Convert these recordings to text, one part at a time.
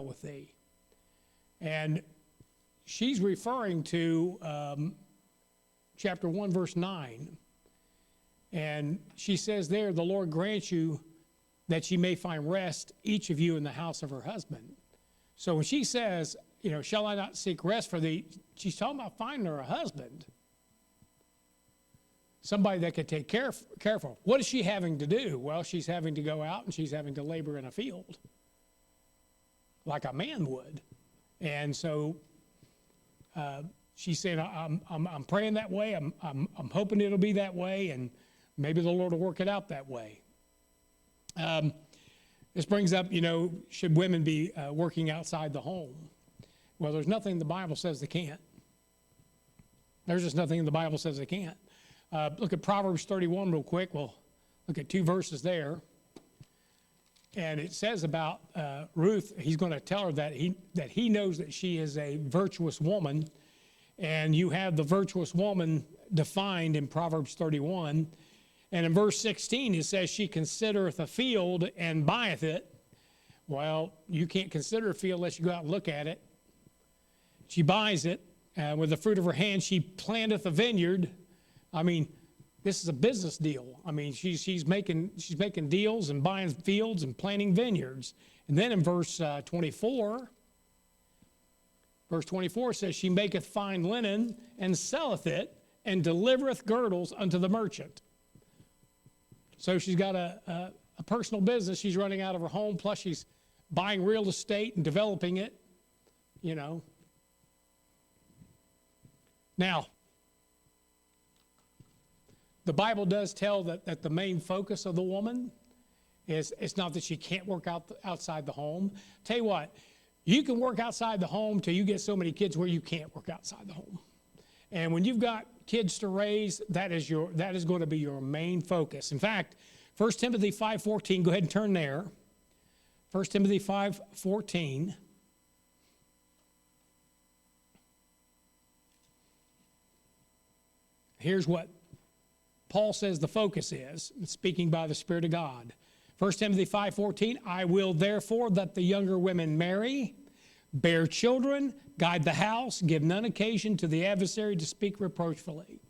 well with thee. And she's referring to chapter 1, verse 9. And she says there, the Lord grants you that ye may find rest, each of you in the house of her husband. So when she says, shall I not seek rest for thee, she's talking about finding her a husband. Somebody that could take care of her. What is she having to do? Well, she's having to go out and she's having to labor in a field like a man would. And so she said, I'm praying that way. I'm hoping it'll be that way, and maybe the Lord will work it out that way. This brings up, should women be working outside the home? Well, there's nothing in the Bible says they can't. There's just nothing in the Bible says they can't. Look at Proverbs 31 real quick. We'll look at 2 verses there. And it says about Ruth, he's going to tell her that he knows that she is a virtuous woman. And you have the virtuous woman defined in Proverbs 31. And in verse 16, it says, she considereth a field and buyeth it. Well, you can't consider a field unless you go out and look at it. She buys it. With the fruit of her hand, she planteth a vineyard. I mean, this is a business deal. I mean, she's making deals and buying fields and planting vineyards. And then in verse 24 says, she maketh fine linen and selleth it and delivereth girdles unto the merchant. So she's got a personal business she's running out of her home, plus she's buying real estate and developing it, Now, the Bible does tell that the main focus of the woman is, it's not that she can't work outside the home. Tell you what, you can work outside the home till you get so many kids where you can't work outside the home. And when you've got kids to raise, that is going to be your main focus. In fact, 1 Timothy 5:14, go ahead and turn there. 1 Timothy 5:14. Here's what Paul says the focus is, speaking by the Spirit of God. 1 Timothy 5:14, I will therefore that the younger women marry, bear children, guide the house, give none occasion to the adversary to speak reproachfully.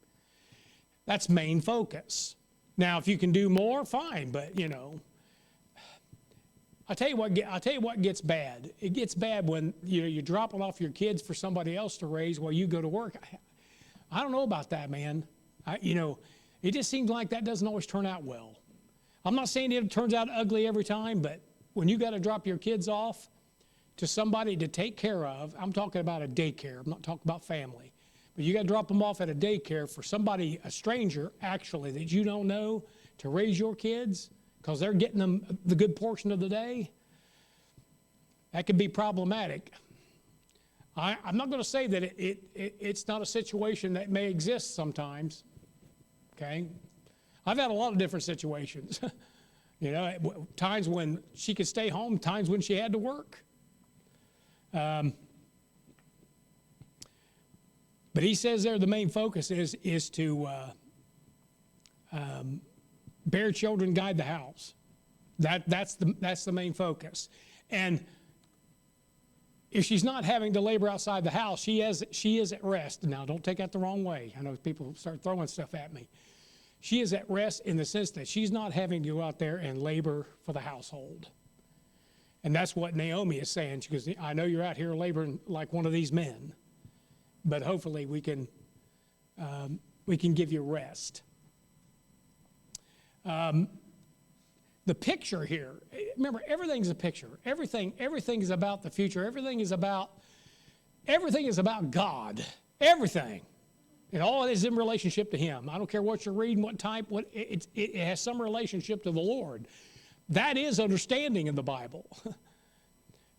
That's main focus. Now, if you can do more, fine, but I'll tell you what gets bad. It gets bad when you're dropping off your kids for somebody else to raise while you go to work. I don't know about that, man. It just seems like that doesn't always turn out well. I'm not saying it turns out ugly every time, but when you got to drop your kids off to somebody to take care of, I'm talking about a daycare. I'm not talking about family. But you got to drop them off at a daycare for somebody, a stranger, actually, that you don't know, to raise your kids because they're getting them the good portion of the day. That could be problematic. I'm not going to say that it's not a situation that may exist sometimes. Okay? I've had a lot of different situations. Times when she could stay home, times when she had to work. But he says there the main focus is to bear children, guide the house. That's the main focus. And if she's not having to labor outside the house, she is at rest. Now, don't take that the wrong way. I know people start throwing stuff at me. She is at rest in the sense that she's not having to go out there and labor for the household. And that's what Naomi is saying. She goes, I know you're out here laboring like one of these men, but hopefully we can give you rest. The picture here, remember, everything's a picture. Everything is about the future. Everything is about God. Everything. And all it is in relationship to Him. I don't care what you're reading, what type, it has some relationship to the Lord. That is understanding in the Bible.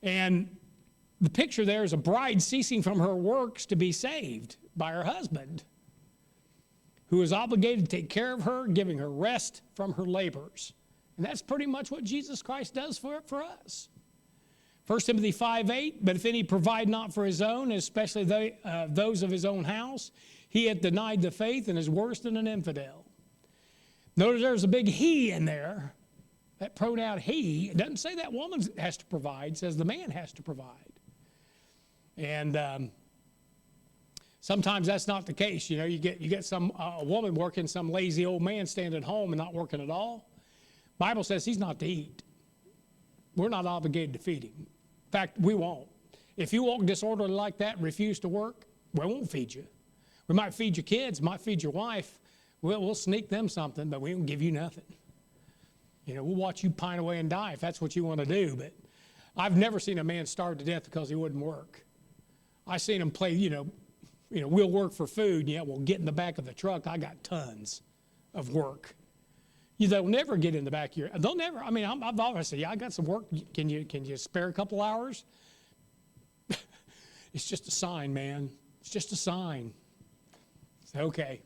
And the picture there is a bride ceasing from her works to be saved by her husband, who is obligated to take care of her, giving her rest from her labors. And that's pretty much what Jesus Christ does for us. 1 Timothy 5:8, but if any provide not for his own, especially those of his own house, he hath denied the faith and is worse than an infidel. Notice there's a big he in there. That pronoun he, it doesn't say that woman has to provide, it says the man has to provide. And sometimes that's not the case. You know, you get some a woman working, some lazy old man standing at home and not working at all. Bible says he's not to eat. We're not obligated to feed him. In fact, we won't. If you walk disorderly like that and refuse to work, we won't feed you. We might feed your kids, might feed your wife. We'll sneak them something, but we won't give you nothing. You know, we'll watch you pine away and die if that's what you want to do. But I've never seen a man starve to death because he wouldn't work. I've seen him play, we'll work for food. Yeah, we'll get in the back of the truck. I got tons of work. They'll never get in the back of your, they'll never, I've always said, yeah, I got some work. Can you spare a couple hours? It's just a sign, man. It's just a sign. It's okay.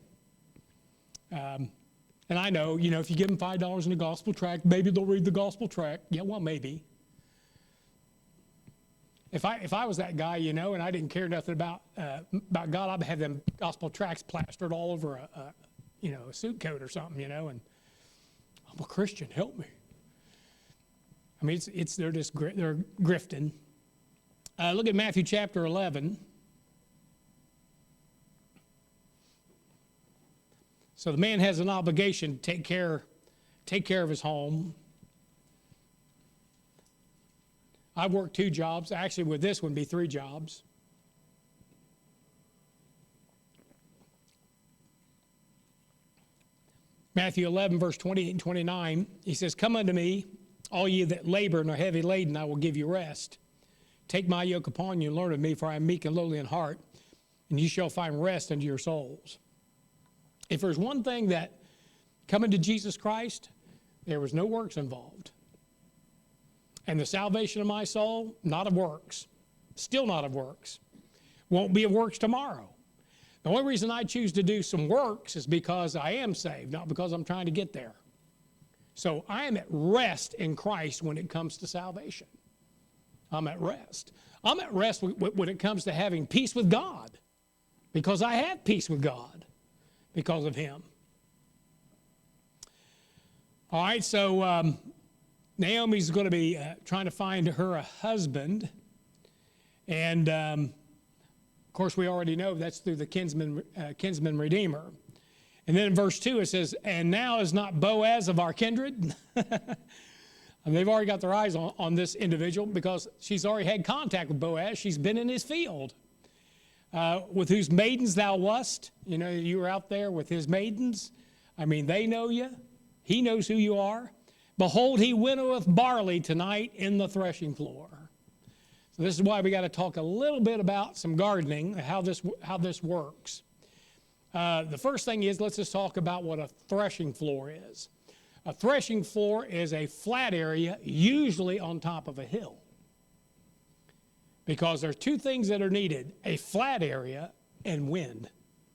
And I know, if you give them $5 in the gospel tract, maybe they'll read the gospel tract. Yeah, well, maybe. If I was that guy, and I didn't care nothing about God, I'd have them gospel tracts plastered all over a suit coat or something, and I'm a Christian, help me. They're grifting. Look at Matthew chapter 11. So the man has an obligation to take care of his home. I've worked 2 jobs. Actually, with this one, be 3 jobs. Matthew 11, verse 28 and 29, he says, "Come unto me, all ye that labor and are heavy laden, I will give you rest. Take my yoke upon you and learn of me, for I am meek and lowly in heart, and you shall find rest unto your souls." If there's one thing that coming to Jesus Christ, there was no works involved. And the salvation of my soul, not of works. Still not of works. Won't be of works tomorrow. The only reason I choose to do some works is because I am saved, not because I'm trying to get there. So I am at rest in Christ when it comes to salvation. I'm at rest. I'm at rest when it comes to having peace with God, because I have peace with God because of Him. All right, so Naomi's going to be trying to find her a husband. And, of course, we already know that's through the kinsman redeemer. And then in verse 2 it says, "And now is not Boaz of our kindred?" And they've already got their eyes on this individual because she's already had contact with Boaz. She's been in his field. "With whose maidens thou wast." You were out there with his maidens. They know you. He knows who you are. "Behold, he winnoweth barley tonight in the threshing floor." So this is why we got to talk a little bit about some gardening, how this works. The first thing is, let's just talk about what a threshing floor is. A threshing floor is a flat area, usually on top of a hill. Because there are 2 things that are needed: a flat area and wind.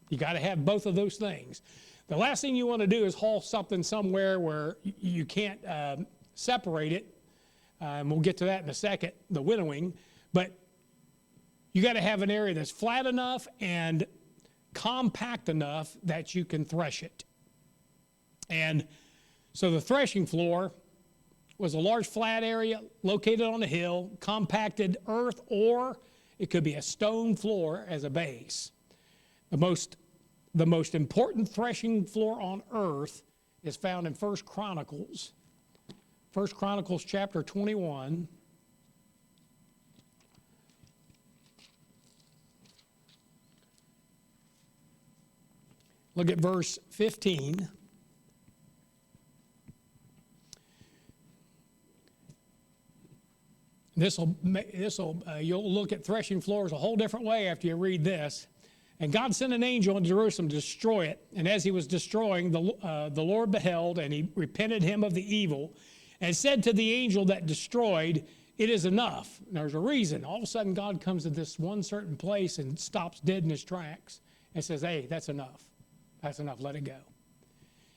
You got to have both of those things. The last thing you want to do is haul something somewhere where you can't separate it. And we'll get to that in a second, the winnowing. But you got to have an area that's flat enough and compact enough that you can thresh it. And so the threshing floor was a large flat area located on a hill, compacted earth, or it could be a stone floor as a base. The most important threshing floor on earth is found in 1 Chronicles. 1 Chronicles chapter 21. Look at verse 15. You'll look at threshing floors a whole different way after you read this. "And God sent an angel into Jerusalem to destroy it. And as he was destroying, the Lord beheld, and he repented him of the evil, and said to the angel that destroyed, It is enough." And there's a reason. All of a sudden, God comes to this one certain place and stops dead in his tracks and says, "Hey, that's enough. That's enough. Let it go.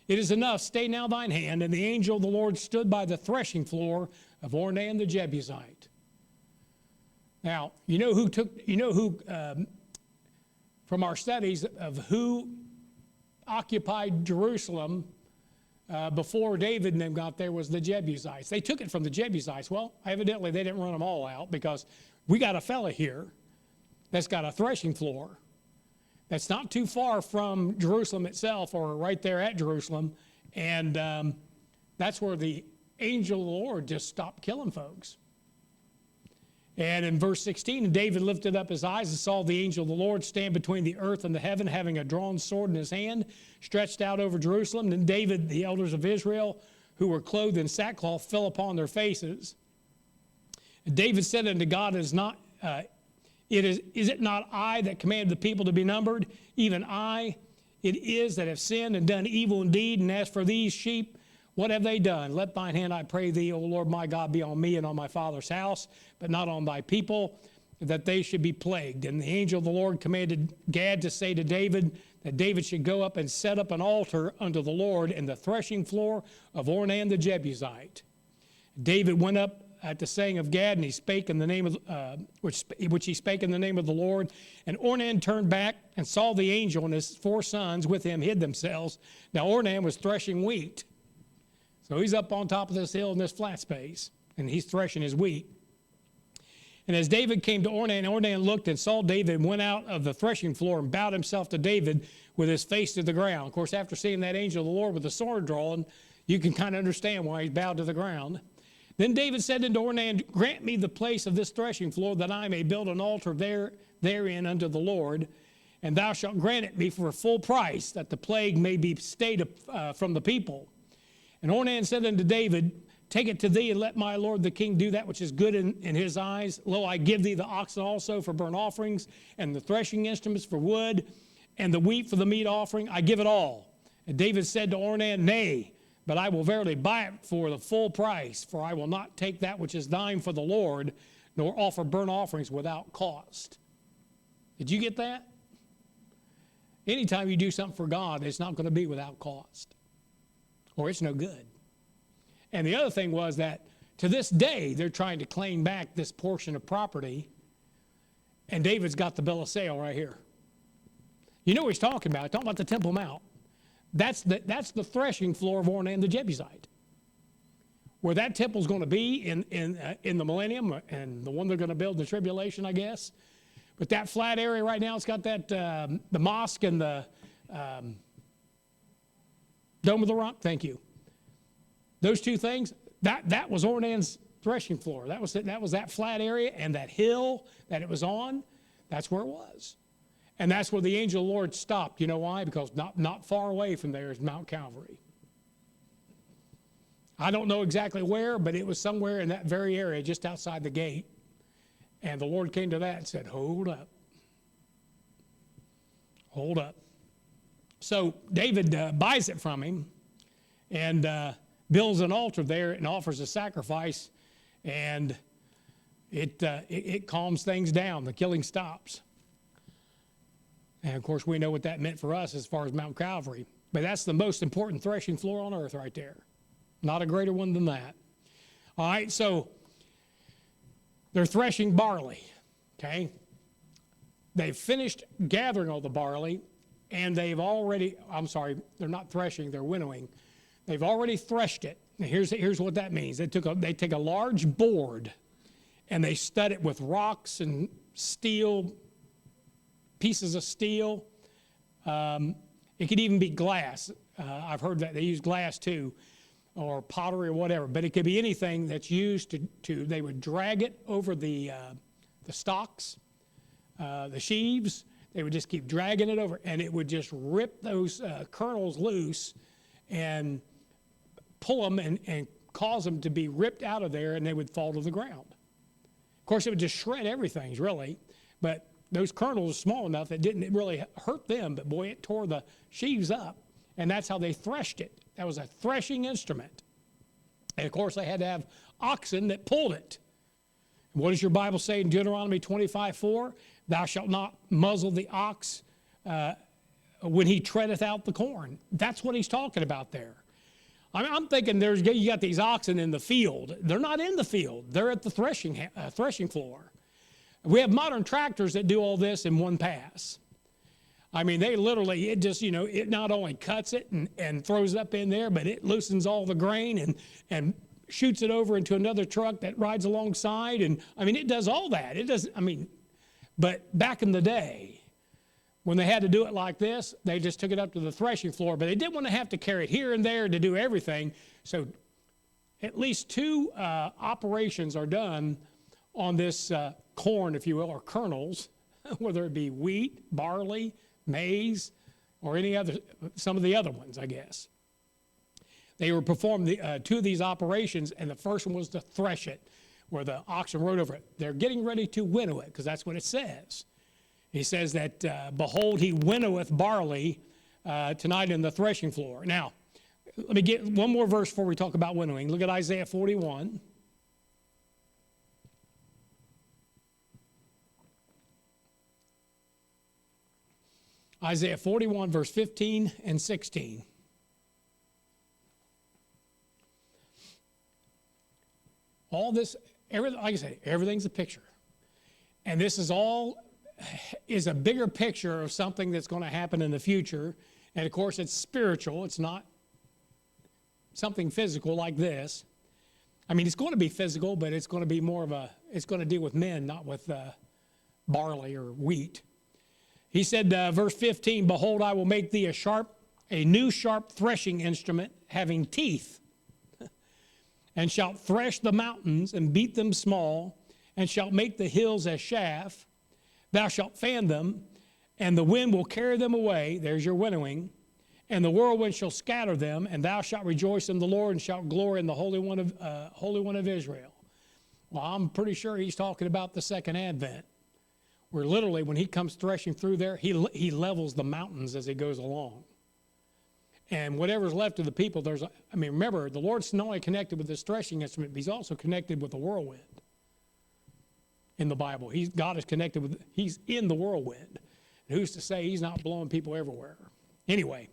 It is enough. Stay now thine hand." And the angel of the Lord stood by the threshing floor of Ornan the Jebusite. Now, from our studies of who occupied Jerusalem before David and them got there was the Jebusites. They took it from the Jebusites. Well, evidently they didn't run them all out, because we got a fella here that's got a threshing floor that's not too far from Jerusalem itself, or right there at Jerusalem. And that's where the angel of the Lord just stopped killing folks. And in verse 16, and David lifted up his eyes and saw the angel of the Lord stand between the earth and the heaven, having a drawn sword in his hand, stretched out over Jerusalem. Then David, the elders of Israel, who were clothed in sackcloth, fell upon their faces. And David said unto God, is it not I that commanded the people to be numbered? Even I it is that have sinned and done evil indeed. And as for these sheep, what have they done? Let thine hand, I pray thee, O Lord my God, be on me and on my father's house, but not on thy people, that they should be plagued. And the angel of the Lord commanded Gad to say to David that David should go up and set up an altar unto the Lord in the threshing floor of Ornan the Jebusite. David went up at the saying of Gad, and he spake in the name of which he spake in the name of the Lord. And Ornan turned back and saw the angel, and his 4 sons with him hid themselves. Now Ornan was threshing wheat. So he's up on top of this hill in this flat space, and he's threshing his wheat. And as David came to Ornan, Ornan looked and saw David, and went out of the threshing floor and bowed himself to David with his face to the ground. Of course, after seeing that angel of the Lord with the sword drawn, you can kind of understand why he's bowed to the ground. Then David said unto Ornan, grant me the place of this threshing floor, that I may build an altar therein unto the Lord, and thou shalt grant it me for a full price, that the plague may be stayed from the people. And Ornan said unto David, take it to thee, and let my lord the king do that which is good in his eyes. Lo, I give thee the oxen also for burnt offerings, and the threshing instruments for wood, and the wheat for the meat offering. I give it all. And David said to Ornan, nay, but I will verily buy it for the full price, for I will not take that which is thine for the Lord, nor offer burnt offerings without cost. Did you get that? Anytime you do something for God, it's not going to be without cost, or it's no good. And the other thing was that to this day, they're trying to claim back this portion of property, and David's got the bill of sale right here. You know what he's talking about. He's talking about the Temple Mount. That's the threshing floor of Ornan the Jebusite. Where that temple's going to be in the millennium, and the one they're going to build in the tribulation, I guess. But that flat area right now, it's got that the mosque and the Dome of the Rock. Thank you. Those two things, that was Ornan's threshing floor. That was that flat area, and that hill that it was on, that's where it was. And that's where the angel of the Lord stopped. You know why? Because not far away from there is Mount Calvary. I don't know exactly where, but it was somewhere in that very area, just outside the gate. And the Lord came to that and said, hold up. Hold up. So David buys it from him and builds an altar there and offers a sacrifice, and it calms things down. The killing stops. And of course, we know what that meant for us as far as Mount Calvary. But that's the most important threshing floor on earth right there. Not a greater one than that. All right, so they're threshing barley, okay? They've finished gathering all the barley, and they're not threshing, they're winnowing. They've already threshed it. Now here's what that means. They take a large board, and they stud it with rocks and steel, pieces of steel. It could even be glass. I've heard that they use glass too, or pottery or whatever. But it could be anything that's used to they would drag it over the stalks, the sheaves. They would just keep dragging it over, and it would just rip those kernels loose and pull them and cause them to be ripped out of there, and they would fall to the ground. Of course, it would just shred everything, really. But those kernels are small enough that it didn't really hurt them, but boy, it tore the sheaves up. And that's how they threshed it. That was a threshing instrument. And of course, they had to have oxen that pulled it. And what does your Bible say in Deuteronomy 25:4? Thou shalt not muzzle the ox when he treadeth out the corn. That's what he's talking about there. I mean, I'm thinking you got these oxen in the field. They're not in the field. They're at the threshing floor. We have modern tractors that do all this in one pass. I mean, they literally, it just, it not only cuts it and throws it up in there, but it loosens all the grain and shoots it over into another truck that rides alongside. And I mean, it does all that. It doesn't, but back in the day, when they had to do it like this, they just took it up to the threshing floor, but they didn't want to have to carry it here and there to do everything. So at least two operations are done on this corn, if you will, or kernels, whether it be wheat, barley, maize, or some of the other ones, I guess. They were performed two of these operations, and the first one was to thresh it, where the oxen rode over it. They're getting ready to winnow it, because that's what it says. He says that, behold, he winnoweth barley tonight in the threshing floor. Now, let me get one more verse before we talk about winnowing. Look at Isaiah 41. Isaiah 41, verse 15 and 16. All this, like I say, everything's a picture. And this is a bigger picture of something that's going to happen in the future. And of course, it's spiritual. It's not something physical like this. I mean, it's going to be physical, but it's going to be it's going to deal with men, not with barley or wheat. He said, verse 15, behold, I will make thee a new sharp threshing instrument having teeth, and shalt thresh the mountains and beat them small, and shalt make the hills as chaff. Thou shalt fan them, and the wind will carry them away. There's your winnowing. And the whirlwind shall scatter them, and thou shalt rejoice in the Lord, and shalt glory in the Holy One of Israel. Well, I'm pretty sure he's talking about the second advent, where literally when he comes threshing through there, he levels the mountains as he goes along. And whatever's left of the people, remember, the Lord's not only connected with this threshing instrument, but he's also connected with the whirlwind in the Bible. God is connected with, he's in the whirlwind. And who's to say he's not blowing people everywhere? Anyway,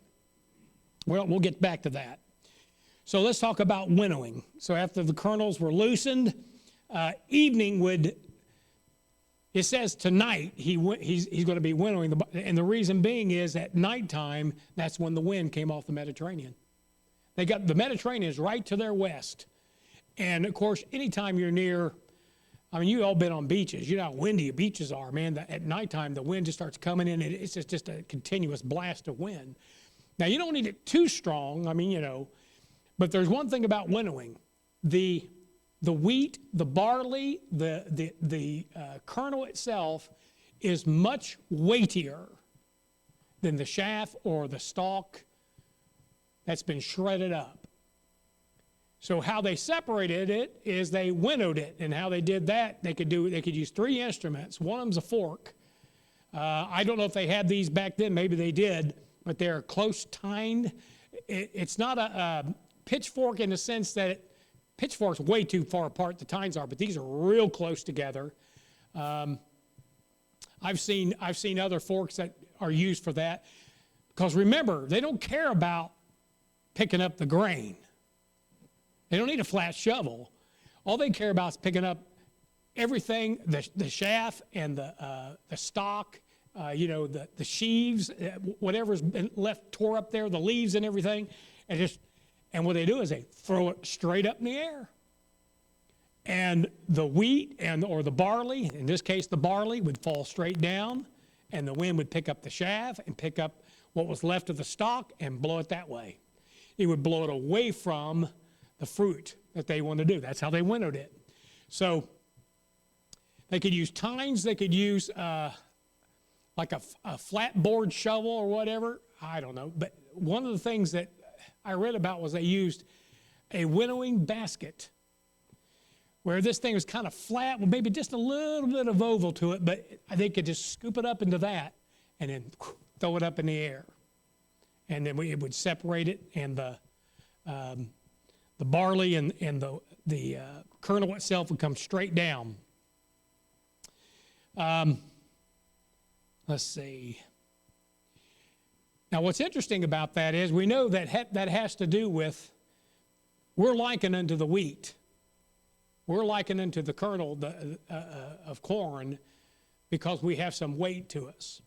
well, we'll get back to that. So let's talk about winnowing. So after the kernels were loosened, evening would, it says tonight he's going to be winnowing. And the reason being is at nighttime, that's when the wind came off the Mediterranean. The Mediterranean is right to their west. And of course, anytime you're near, you've all been on beaches. You know how windy beaches are, man. At nighttime, the wind just starts coming in. It's just a continuous blast of wind. Now, you don't need it too strong, but there's one thing about winnowing. The wheat, the barley, the kernel itself is much weightier than the chaff or the stalk that's been shredded up. So how they separated it is they winnowed it, and how they did that, they could use three instruments. One of them's a fork. I don't know if they had these back then. Maybe they did, but they're close tined. It's not a pitchfork in the sense that pitchfork's way too far apart, the tines are, but these are real close together. I've seen other forks that are used for that, because remember, they don't care about picking up the grain. They don't need a flat shovel. All they care about is picking up everything, the chaff and the stalk, the sheaves, whatever's been left tore up there, the leaves and everything, and what they do is they throw it straight up in the air. And the wheat or the barley, in this case the barley, would fall straight down, and the wind would pick up the chaff and pick up what was left of the stalk and blow it that way. It would blow it away from the fruit that they want to do. That's how they winnowed it. So they could use tines, they could use like a flat board shovel or whatever. I don't know. But one of the things that I read about was they used a winnowing basket, where this thing was kind of flat with maybe just a little bit of oval to it, but they could just scoop it up into that and then throw it up in the air. And then it would separate it, and the barley and the kernel itself would come straight down. Let's see. Now, what's interesting about that is we know that that has to do with, we're likened unto the wheat. We're likened unto the kernel of corn because we have some weight to us.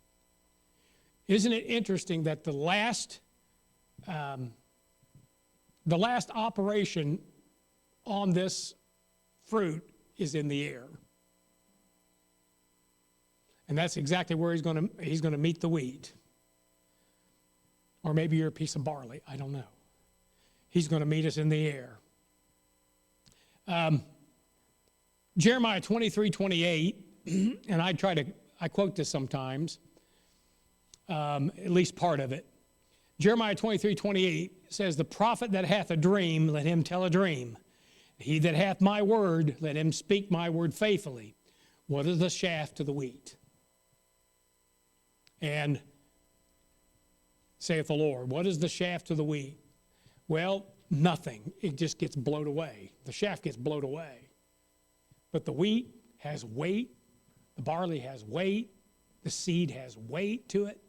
Isn't it interesting that the last operation on this fruit is in the air? And that's exactly where he's going to meet the wheat. Or maybe you're a piece of barley. I don't know. He's going to meet us in the air. Jeremiah 23:28, and I quote this sometimes, at least part of it. Jeremiah 23:28 says, "The prophet that hath a dream, let him tell a dream. He that hath my word, let him speak my word faithfully. What is the chaff to the wheat? And saith the Lord, what is the chaff to the wheat? Well, nothing. It just gets blown away. The chaff gets blown away. But the wheat has weight. The barley has weight. The seed has weight to it.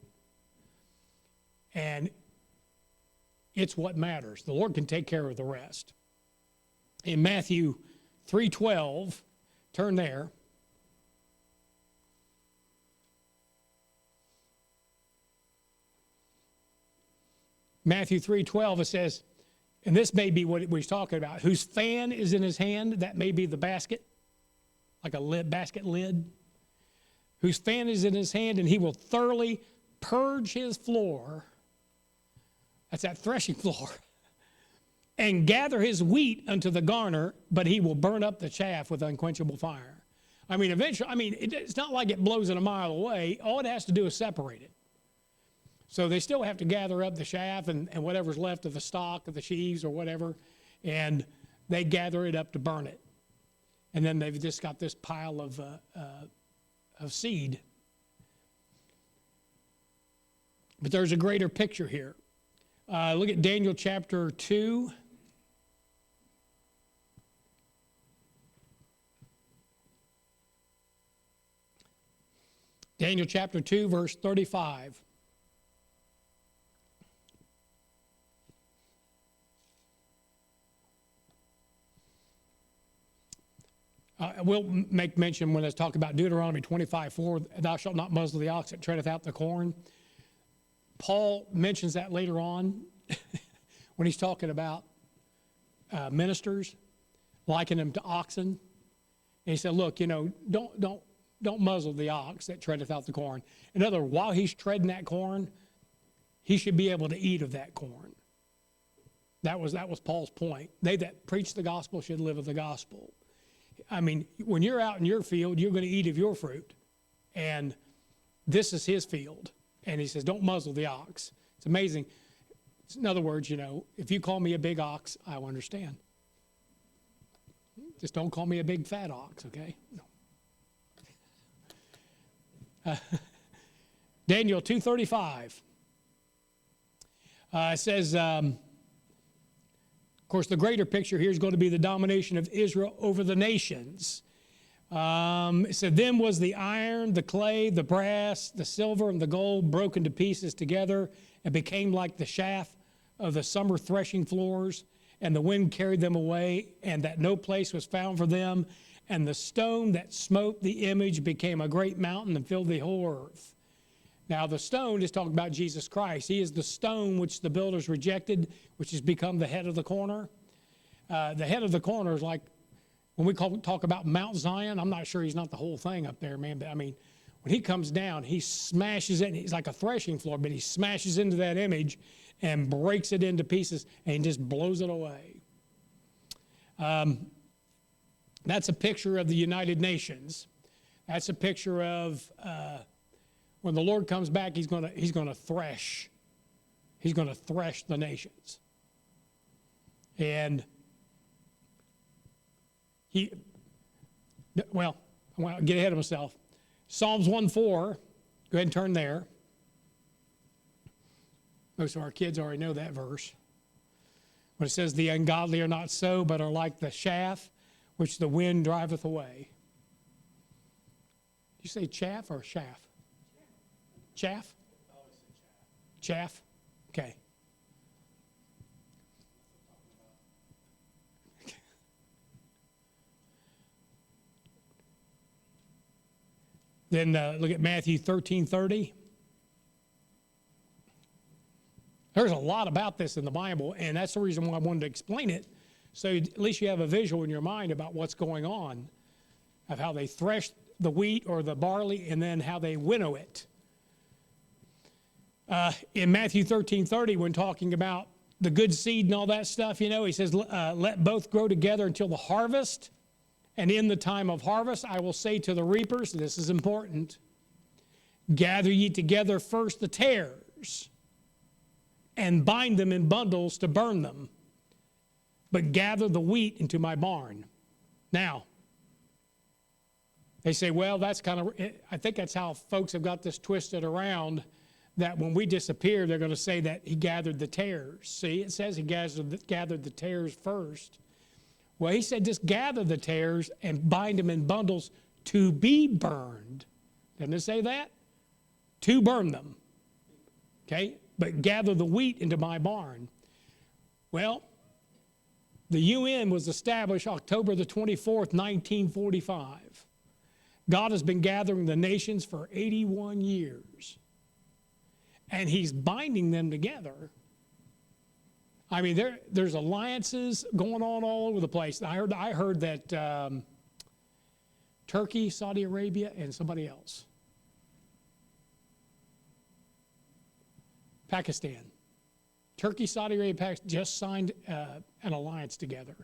And it's what matters. The Lord can take care of the rest. In Matthew 3:12, turn there. Matthew 3:12, it says, and this may be what he's talking about, whose fan is in his hand, that may be the basket, like a lid, basket lid. Whose fan is in his hand, and he will thoroughly purge his floor. That's that threshing floor. And gather his wheat unto the garner, but he will burn up the chaff with unquenchable fire. I mean, eventually, it's not like it blows it a mile away. All it has to do is separate it. So they still have to gather up the chaff and whatever's left of the stalk of the sheaves or whatever, and they gather it up to burn it. And then they've just got this pile of seed. But there's a greater picture here. Look at Daniel chapter 2. Daniel chapter 2, verse 35. I will make mention when I talk about Deuteronomy 25:4, thou shalt not muzzle the ox that treadeth out the corn. Paul mentions that later on when he's talking about ministers, likening them to oxen. And he said, look, don't muzzle the ox that treadeth out the corn. In other words, while he's treading that corn, he should be able to eat of that corn. That was Paul's point. They that preach the gospel should live of the gospel. I mean, when you're out in your field, you're going to eat of your fruit. And this is his field. And he says, don't muzzle the ox. It's amazing. In other words, if you call me a big ox, I will understand. Just don't call me a big fat ox, okay? No. Daniel 2:35. It says, of course, the greater picture here is going to be the domination of Israel over the nations. It said, then was the iron, the clay, the brass, the silver, and the gold broken to pieces together and became like the chaff of the summer threshing floors, and the wind carried them away, and that no place was found for them. And the stone that smote the image became a great mountain and filled the whole earth. Now, the stone is talking about Jesus Christ. He is the stone which the builders rejected, which has become the head of the corner. The head of the corner is like, when we talk about Mount Zion, I'm not sure he's not the whole thing up there, man. But I mean, when he comes down, he smashes it. He's like a threshing floor, but he smashes into that image and breaks it into pieces and just blows it away. That's a picture of the United Nations. That's a picture of when the Lord comes back, he's going to thresh. He's going to thresh the nations. And I want to get ahead of myself. Psalms 1:4, go ahead and turn there. Most of our kids already know that verse. When it says, the ungodly are not so, but are like the chaff which the wind driveth away. Did you say chaff or chaff? Chaff? Chaff? Okay. Then look at Matthew 13:30. There's a lot about this in the Bible, and that's the reason why I wanted to explain it, so at least you have a visual in your mind about what's going on, of how they thresh the wheat or the barley, and then how they winnow it. In Matthew 13:30, when talking about the good seed and all that stuff, he says, let both grow together until the harvest. And in the time of harvest, I will say to the reapers, this is important, gather ye together first the tares, and bind them in bundles to burn them, but gather the wheat into my barn. Now, they say, well, I think that's how folks have got this twisted around, that when we disappear, they're going to say that he gathered the tares. See, it says he gathered the tares first. Well, he said just gather the tares and bind them in bundles to be burned. Doesn't it say that? To burn them. Okay? But gather the wheat into my barn. Well, the UN was established October the 24th, 1945. God has been gathering the nations for 81 years. And he's binding them together. I mean, there's alliances going on all over the place. I heard that Turkey, Saudi Arabia, and somebody else. Pakistan. Turkey, Saudi Arabia, Pakistan just signed an alliance together.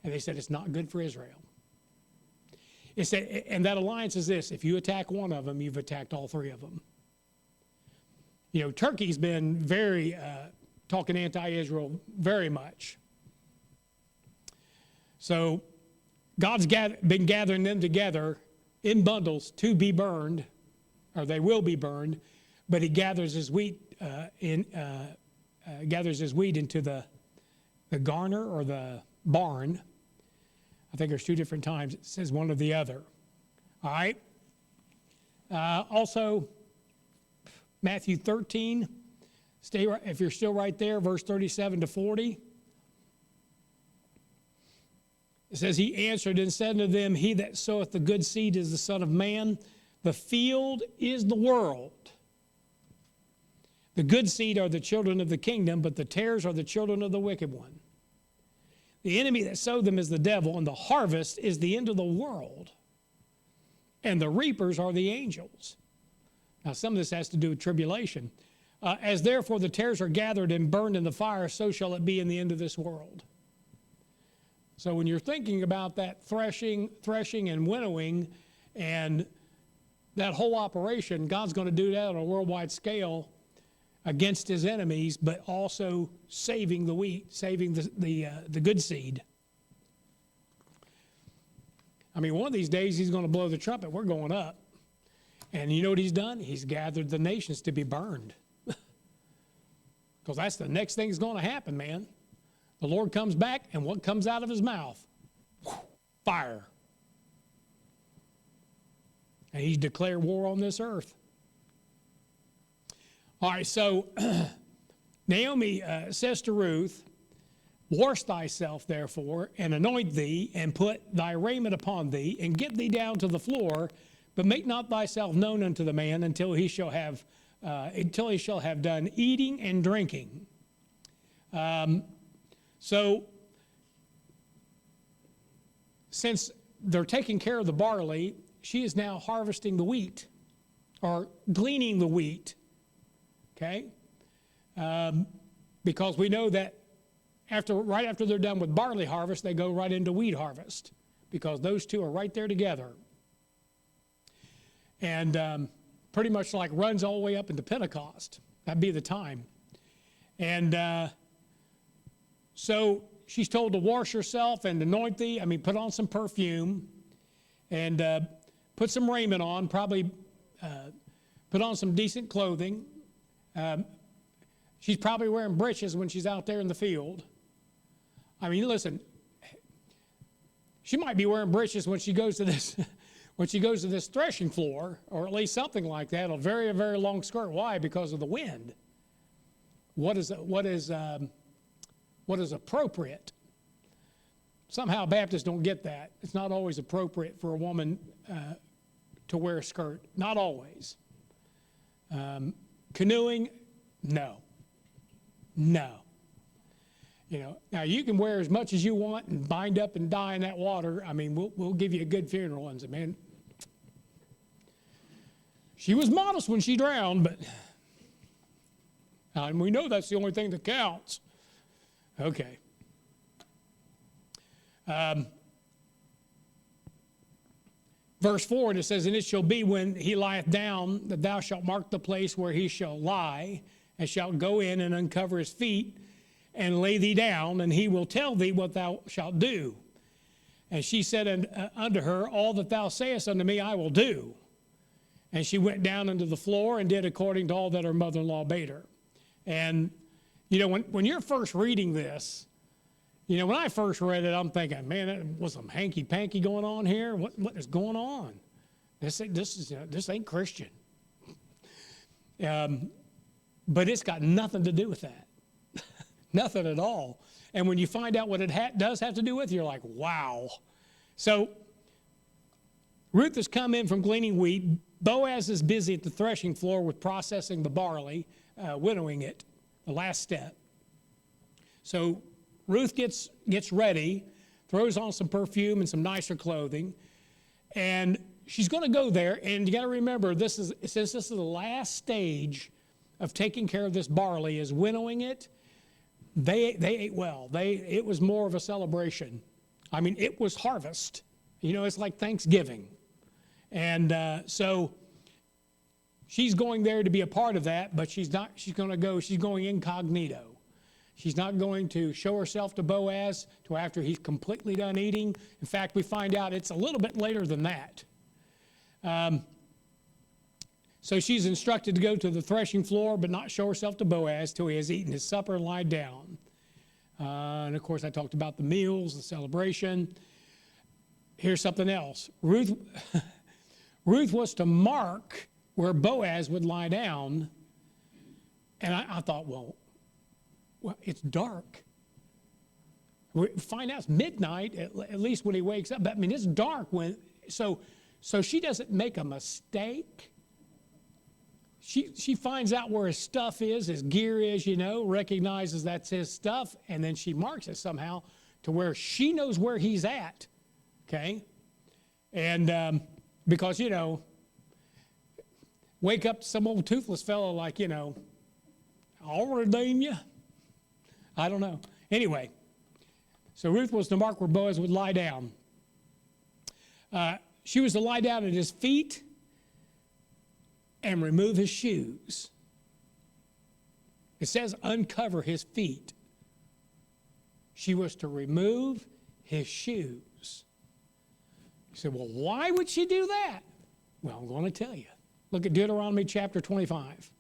And they said it's not good for Israel. It said, and that alliance is this: if you attack one of them, you've attacked all three of them. Turkey's been very talking anti-Israel very much. So God's been gathering them together in bundles to be burned, or they will be burned, but he gathers his wheat into the garner or the barn. I think there's two different times it says one or the other. All right. Also, Matthew 13, if you're still right there, verse 37 to 40. It says, he answered and said to them, he that soweth the good seed is the Son of Man. The field is the world. The good seed are the children of the kingdom, but the tares are the children of the wicked one. The enemy that sowed them is the devil, and the harvest is the end of the world. And the reapers are the angels. Now, some of this has to do with tribulation. As therefore the tares are gathered and burned in the fire, so shall it be in the end of this world. So when you're thinking about that threshing and winnowing and that whole operation, God's going to do that on a worldwide scale against his enemies, but also saving the wheat, saving the good seed. I mean, one of these days he's going to blow the trumpet. We're going up. And you know what he's done? He's gathered the nations to be burned. Because that's the next thing that's going to happen, man. The Lord comes back, and what comes out of his mouth? Fire. And he's declared war on this earth. All right, so Naomi says to Ruth, wash thyself, therefore, and anoint thee, and put thy raiment upon thee, and get thee down to the floor, but make not thyself known unto the man until he shall have done eating and drinking. So, since they're taking care of the barley, she is now harvesting the wheat, or gleaning the wheat. Okay? Because we know that right after they're done with barley harvest, they go right into wheat harvest, because those two are right there together. And pretty much like runs all the way up into Pentecost. That'd be the time. And so she's told to wash herself and anoint thee. Put on some perfume and put some raiment on, probably put on some decent clothing. She's probably wearing breeches when she's out there in the field. Listen, she might be wearing breeches when she goes to this threshing floor, or at least something like that, a very, very long skirt. Why? Because of the wind. What is appropriate? Somehow Baptists don't get that. It's not always appropriate for a woman to wear a skirt. Not always. Canoeing, no. No. Now you can wear as much as you want and bind up and die in that water. I mean, we'll give you a good funeral. And say, man, she was modest when she drowned, but and we know that's the only thing that counts. Okay. Verse 4, and it says, and it shall be when he lieth down, that thou shalt mark the place where he shall lie, and shalt go in and uncover his feet, and lay thee down, and he will tell thee what thou shalt do. And she said unto her, all that thou sayest unto me I will do. And she went down into the floor and did according to all that her mother-in-law bade her. And, when you're first reading this, when I first read it, I'm thinking, man, there was some hanky-panky going on here. What is going on? This ain't Christian. But it's got nothing to do with that. Nothing at all. And when you find out what it does have to do with, you're like, wow. So Ruth has come in from gleaning wheat. Boaz is busy at the threshing floor with processing the barley, winnowing it, the last step. So Ruth gets ready, throws on some perfume and some nicer clothing, and she's going to go there. And you got to remember, since this is the last stage of taking care of this barley, is winnowing it. They ate well. It was more of a celebration. I mean, it was harvest. It's like Thanksgiving. And so she's going there to be a part of that, but she's going incognito. She's not going to show herself to Boaz till after he's completely done eating. In fact, we find out it's a little bit later than that. So she's instructed to go to the threshing floor, but not show herself to Boaz till he has eaten his supper and lied down. And of course, I talked about the meals, the celebration. Here's something else. Ruth was to mark where Boaz would lie down. And I thought, well, it's dark. We find out it's midnight, at least when he wakes up. I mean, it's dark so she doesn't make a mistake. She finds out where his stuff is, his gear is, recognizes that's his stuff, and then she marks it somehow to where she knows where he's at, okay? And because, wake up some old toothless fellow like, I'll redeem you. I don't know. Anyway, so Ruth was to mark where Boaz would lie down. She was to lie down at his feet and remove his shoes. It says uncover his feet. She was to remove his shoes. You said, well, why would she do that? Well, I'm going to tell you. Look at Deuteronomy chapter 25.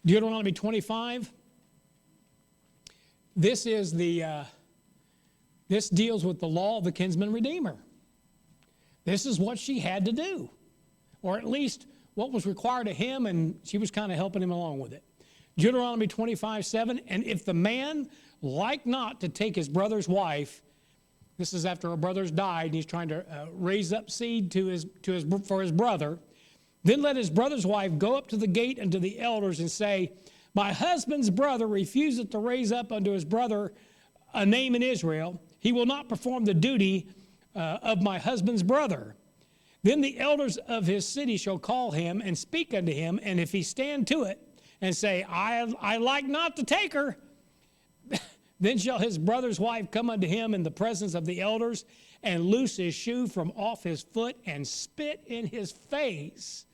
Deuteronomy 25. This deals with the law of the kinsman redeemer. This is what she had to do, or at least what was required of him, and she was kind of helping him along with it. Deuteronomy 25:7, and if the man like not to take his brother's wife, this is after a brother's died, and he's trying to raise up seed for his brother, then let his brother's wife go up to the gate unto the elders and say, my husband's brother refuseth to raise up unto his brother a name in Israel. He will not perform the duty of my husband's brother. Then the elders of his city shall call him and speak unto him, and if he stand to it and say, I like not to take her, then shall his brother's wife come unto him in the presence of the elders and loose his shoe from off his foot and spit in his face,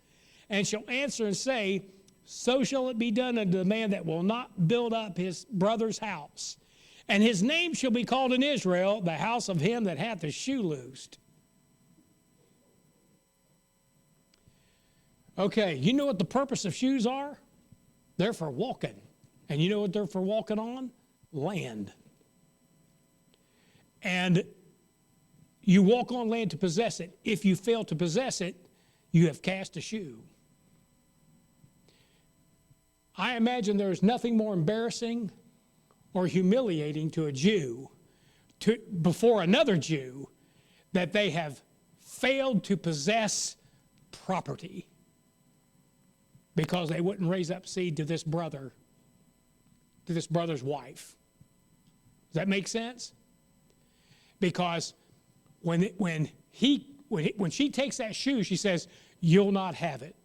and shall answer and say, so shall it be done unto the man that will not build up his brother's house. And his name shall be called in Israel, the house of him that hath his shoe loosed. Okay, you know what the purpose of shoes are? They're for walking. And you know what they're for walking on? Land. And you walk on land to possess it. If you fail to possess it, you have cast a shoe. I imagine there's nothing more embarrassing or humiliating to a Jew before another Jew that they have failed to possess property because they wouldn't raise up seed to this brother's wife. Does that make sense? Because when she takes that shoe, she says, "You'll not have it."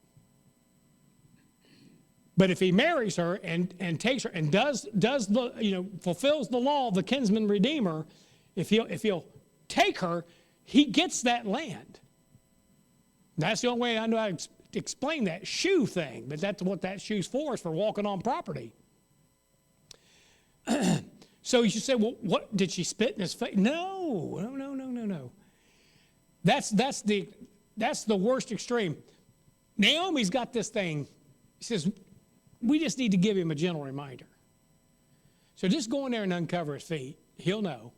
But if he marries her and takes her and does the fulfills the law of the kinsman redeemer, if he'll take her, he gets that land. That's the only way I know how to explain that shoe thing. But that's what that shoe's for, is for walking on property. So you should say, well, what did she spit in his face? No. That's the worst extreme. Naomi's got this thing. She says, we just need to give him a gentle reminder. So just go in there and uncover his feet. He'll know.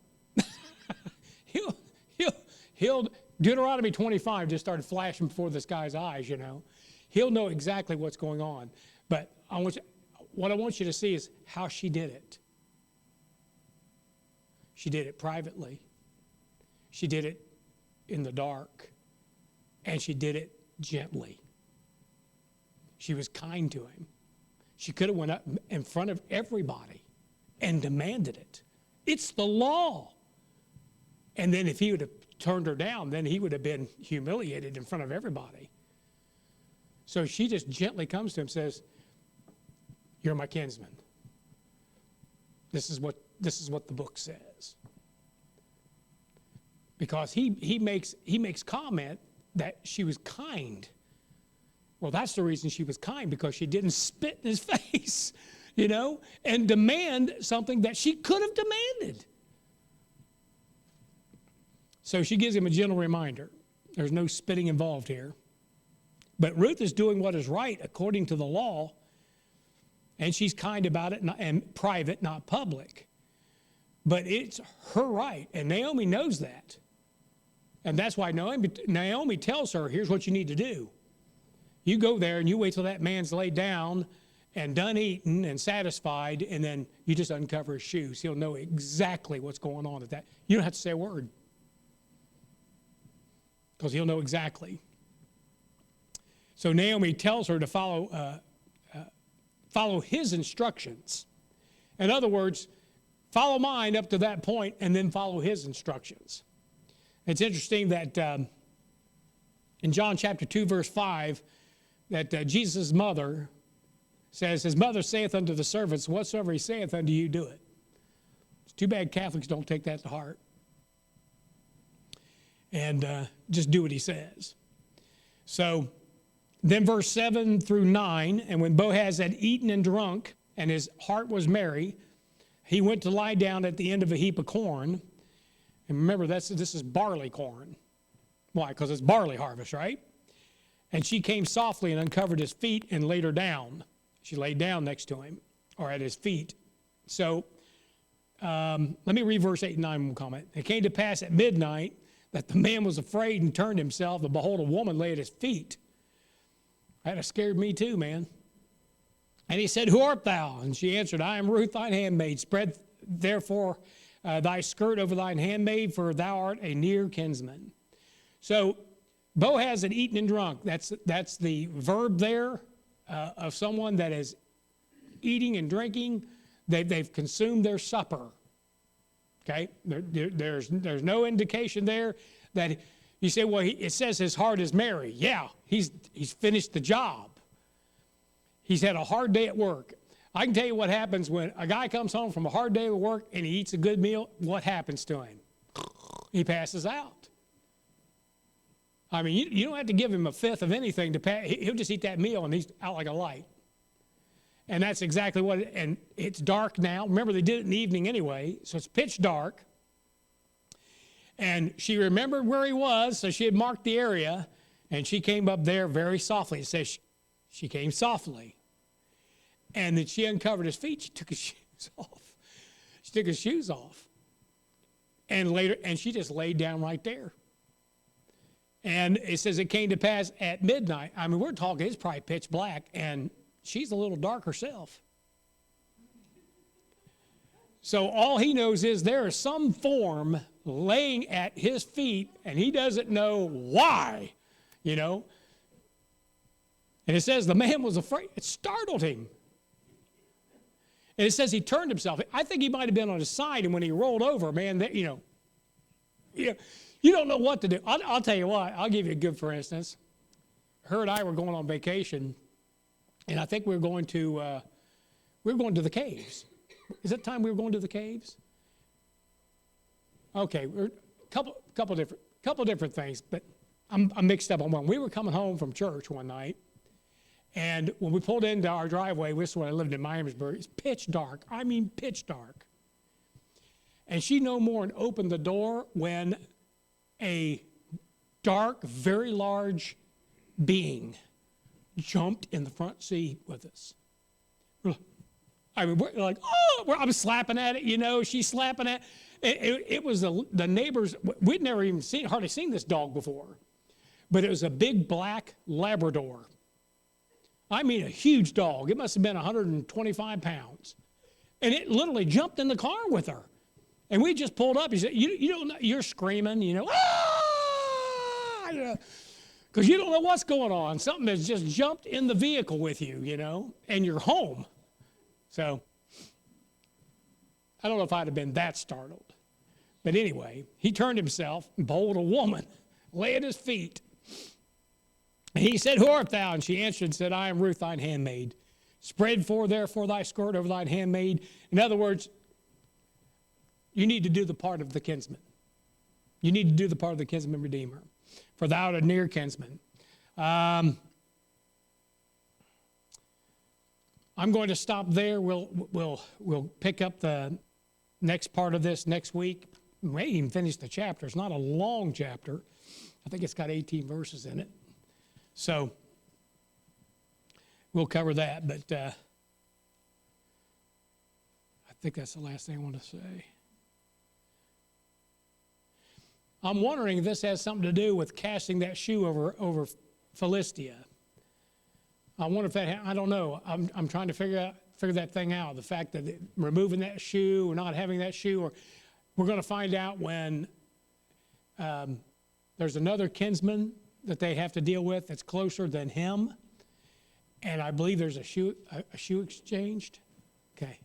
he'll Deuteronomy 25 just started flashing before this guy's eyes, He'll know exactly what's going on. But what I want you to see is how she did it. She did it privately. She did it in the dark. And she did it gently. She was kind to him. She could have went up in front of everybody and demanded it. It's the law. And then if he would have turned her down, then he would have been humiliated in front of everybody. So she just gently comes to him and says, "You're my kinsman. This is what the book says." Because he makes comment that she was kind. Well, that's the reason she was kind, because she didn't spit in his face, and demand something that she could have demanded. So she gives him a gentle reminder. There's no spitting involved here. But Ruth is doing what is right according to the law, and she's kind about it, and private, not public. But it's her right, and Naomi knows that. And that's why Naomi tells her, here's what you need to do. You go there and you wait till that man's laid down and done eating and satisfied, and then you just uncover his shoes. He'll know exactly what's going on at that. You don't have to say a word, because he'll know exactly. So Naomi tells her to follow his instructions. In other words, follow mine up to that point and then follow his instructions. It's interesting that in John chapter 2, verse 5, that Jesus' mother says, his mother saith unto the servants, whatsoever he saith unto you, do it. It's too bad Catholics don't take that to heart and just do what he says. So then verse 7 through 9, and when Boaz had eaten and drunk, and his heart was merry, he went to lie down at the end of a heap of corn. And remember, this is barley corn. Why? Because it's barley harvest, right? And she came softly and uncovered his feet and laid her down. She laid down next to him, or at his feet. So let me read verse 8 and 9 and comment. It came to pass at midnight that the man was afraid and turned himself, and behold, a woman lay at his feet. That scared me too, man. And he said, who art thou? And she answered, I am Ruth, thine handmaid. Spread therefore thy skirt over thine handmaid, for thou art a near kinsman. So Boaz had eaten and drunk. That's the verb there of someone that is eating and drinking. They've consumed their supper. Okay? There's no indication there that you say, well, it says his heart is merry. Yeah, he's finished the job. He's had a hard day at work. I can tell you what happens when a guy comes home from a hard day of work and he eats a good meal. What happens to him? He passes out. I mean, you don't have to give him a fifth of anything to pass. He'll just eat that meal and he's out like a light. And that's exactly what and it's dark now. Remember, they did it in the evening anyway, so it's pitch dark. And she remembered where he was, so she had marked the area, and she came up there very softly. It says she came softly. And then she uncovered his feet. She took his shoes off. She took his shoes off. And she just laid down right there. And it says it came to pass at midnight. I mean, we're talking, it's probably pitch black, and she's a little dark herself. So all he knows is there is some form laying at his feet, and he doesn't know why, you know. And it says the man was afraid. It startled him. And it says he turned himself. I think he might have been on his side, and when he rolled over, man, that, you don't know what to do. I'll tell you what. I'll give you a good for instance. Her and I were going on vacation, and I think we were going to the caves. Is that time we were going to the caves? Okay, couple different things, but I'm mixed up on one. We were coming home from church one night, and when we pulled into our driveway, this is when I lived in Miamisburg, it's pitch dark. I mean pitch dark. And she no more than opened the door when a dark, very large being jumped in the front seat with us. I mean, we're like, oh, I'm slapping at it, you know, she's slapping at it. It was the neighbors. We'd never even hardly seen this dog before, but it was a big black Labrador. I mean, a huge dog. It must have been 125 pounds. And it literally jumped in the car with her. And we just pulled up. He said, you don't know, you're screaming, you know, ah! Because you don't know what's going on. Something has just jumped in the vehicle with you, you know, and you're home. So, I don't know if I'd have been that startled. But anyway, he turned himself and behold, a woman lay at his feet. And he said, who art thou? And she answered and said, I am Ruth, thine handmaid. Spread therefore thy skirt over thine handmaid. In other words, you need to do the part of the kinsman. You need to do the part of the kinsman redeemer. For thou art a near kinsman. I'm going to stop there. We'll pick up the next part of this next week. We may even finish the chapter. It's not a long chapter. I think it's got 18 verses in it. So we'll cover that. But I think that's the last thing I want to say. I'm wondering if this has something to do with casting that shoe over Philistia. I wonder if that, I don't know. I'm trying to figure that thing out. The fact that removing that shoe or not having that shoe, or we're going to find out when there's another kinsman that they have to deal with that's closer than him. And I believe there's a shoe exchanged. Okay.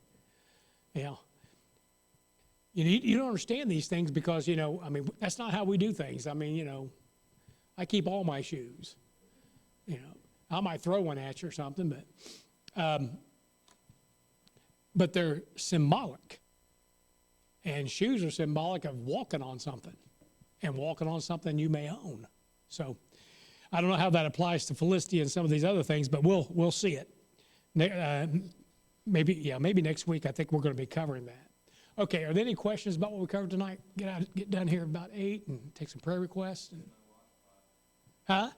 Yeah. You don't understand these things because, you know, I mean, that's not how we do things. I mean, you know, I keep all my shoes. You know, I might throw one at you or something, but they're symbolic. And shoes are symbolic of walking on something and walking on something you may own. So I don't know how that applies to Philistia and some of these other things, but we'll see it. Maybe next week I think we're going to be covering that. Okay, are there any questions about what we covered tonight? Get done here about 8 and take some prayer requests. Huh?